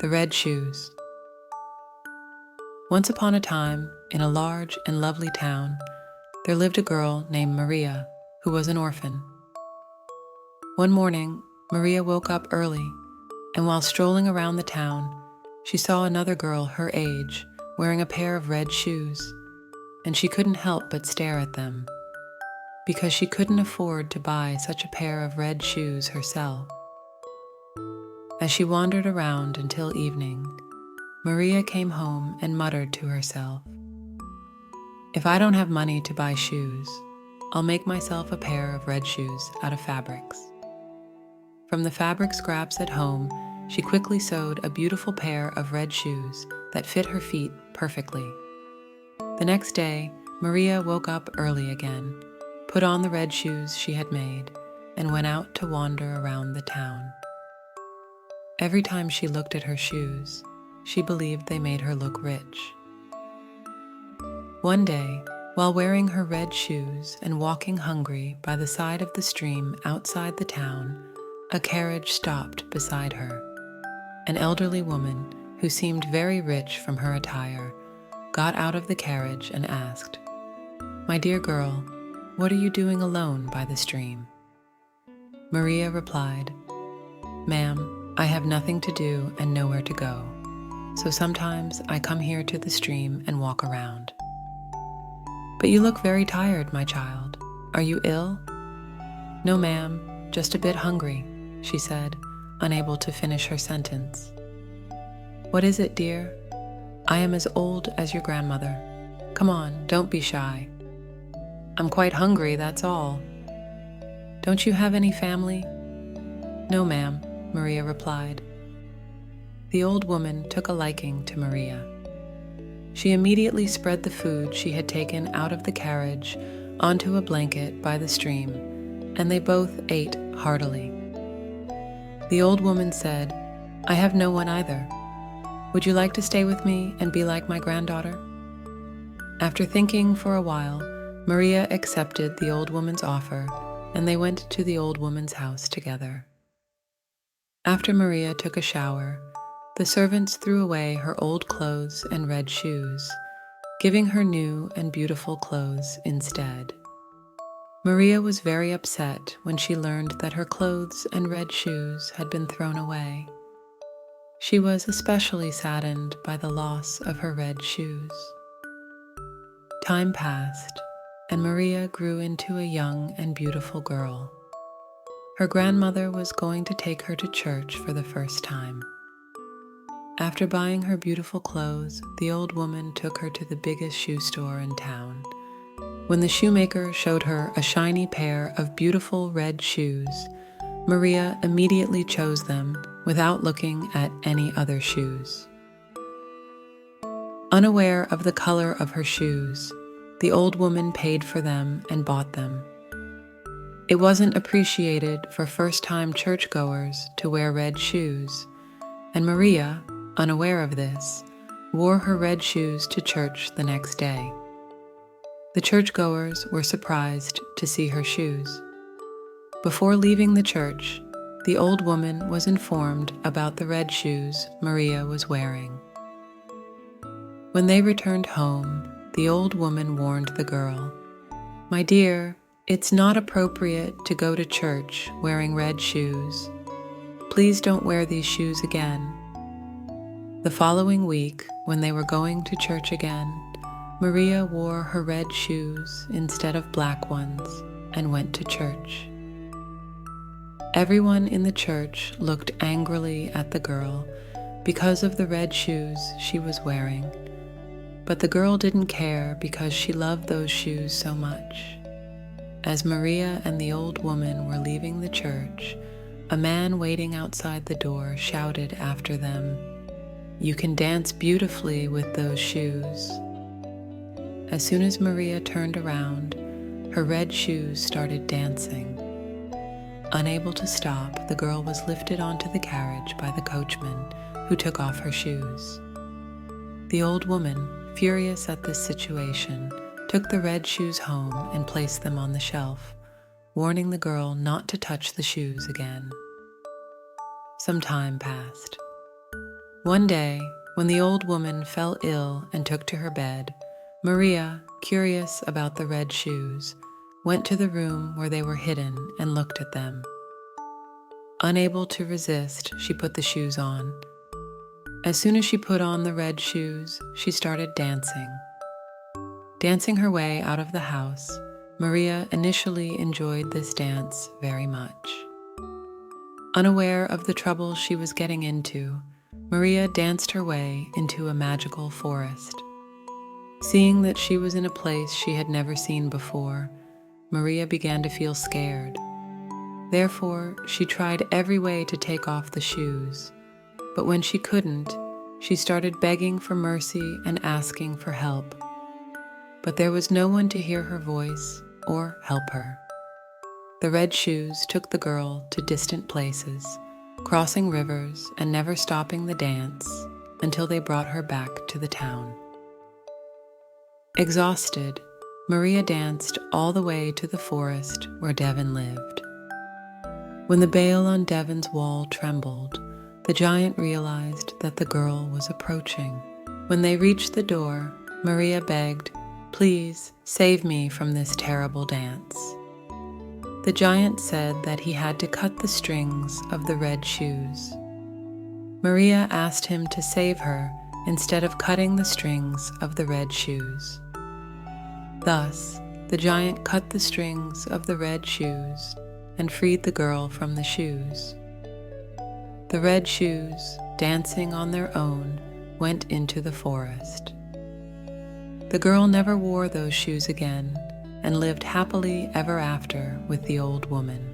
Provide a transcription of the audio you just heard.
The Red Shoes. Once upon a time, in a large and lovely town, there lived a girl named Maria, who was an orphan. One morning, Maria woke up early, and while strolling around the town, she saw another girl her age wearing a pair of red shoes, and she couldn't help but stare at them, because she couldn't afford to buy such a pair of red shoes herself. As she wandered around until evening, Maria came home and muttered to herself, "If I don't have money to buy shoes, I'll make myself a pair of red shoes out of fabrics." From the fabric scraps at home, she quickly sewed a beautiful pair of red shoes that fit her feet perfectly. The next day, Maria woke up early again, put on the red shoes she had made, and went out to wander around the town. Every time she looked at her shoes, she believed they made her look rich. One day, while wearing her red shoes and walking hungry by the side of the stream outside the town, a carriage stopped beside her. An elderly woman, who seemed very rich from her attire, got out of the carriage and asked, "My dear girl, what are you doing alone by the stream?" Maria replied, "Ma'am, I have nothing to do and nowhere to go, so sometimes I come here to the stream and walk around." "But you look very tired, my child. Are you ill?" "No, ma'am, just a bit hungry," she said, unable to finish her sentence. "What is it, dear?" "I am as old as your grandmother. Come on, don't be shy." "I'm quite hungry, that's all." "Don't you have any family?" "No, ma'am," Maria replied. The old woman took a liking to Maria. She immediately spread the food she had taken out of the carriage onto a blanket by the stream, and they both ate heartily. The old woman said, "I have no one either. Would you like to stay with me and be like my granddaughter?" After thinking for a while, Maria accepted the old woman's offer, and they went to the old woman's house together. After Maria took a shower, the servants threw away her old clothes and red shoes, giving her new and beautiful clothes instead. Maria was very upset when she learned that her clothes and red shoes had been thrown away. She was especially saddened by the loss of her red shoes. Time passed, and Maria grew into a young and beautiful girl. Her grandmother was going to take her to church for the first time. After buying her beautiful clothes, the old woman took her to the biggest shoe store in town. When the shoemaker showed her a shiny pair of beautiful red shoes, Maria immediately chose them without looking at any other shoes. Unaware of the color of her shoes, the old woman paid for them and bought them. It wasn't appreciated for first-time churchgoers to wear red shoes, and Maria, unaware of this, wore her red shoes to church the next day. The churchgoers were surprised to see her shoes. Before leaving the church, the old woman was informed about the red shoes Maria was wearing. When they returned home, the old woman warned the girl, "My dear, it's not appropriate to go to church wearing red shoes. Please don't wear these shoes again." The following week, when they were going to church again, Maria wore her red shoes instead of black ones and went to church. Everyone in the church looked angrily at the girl because of the red shoes she was wearing, but the girl didn't care because she loved those shoes so much. As Maria and the old woman were leaving the church, a man waiting outside the door shouted after them, "You can dance beautifully with those shoes." As soon as Maria turned around, her red shoes started dancing. Unable to stop, the girl was lifted onto the carriage by the coachman, who took off her shoes. The old woman, furious at this situation, took the red shoes home and placed them on the shelf, warning the girl not to touch the shoes again. Some time passed. One day, when the old woman fell ill and took to her bed, Maria, curious about the red shoes, went to the room where they were hidden and looked at them. Unable to resist, she put the shoes on. As soon as she put on the red shoes, she started dancing. Dancing her way out of the house, Maria initially enjoyed this dance very much. Unaware of the trouble she was getting into, Maria danced her way into a magical forest. Seeing that she was in a place she had never seen before, Maria began to feel scared. Therefore, she tried every way to take off the shoes, but when she couldn't, she started begging for mercy and asking for help. But there was no one to hear her voice or help her. The red shoes took the girl to distant places, crossing rivers and never stopping the dance until they brought her back to the town. Exhausted, Maria danced all the way to the forest where Devon lived. When the bale on Devon's wall trembled, the giant realized that the girl was approaching. When they reached the door, Maria begged, "Please, save me from this terrible dance." The giant said that he had to cut the strings of the red shoes. Maria asked him to save her instead of cutting the strings of the red shoes. Thus, the giant cut the strings of the red shoes and freed the girl from the shoes. The red shoes, dancing on their own, went into the forest. The girl never wore those shoes again and lived happily ever after with the old woman.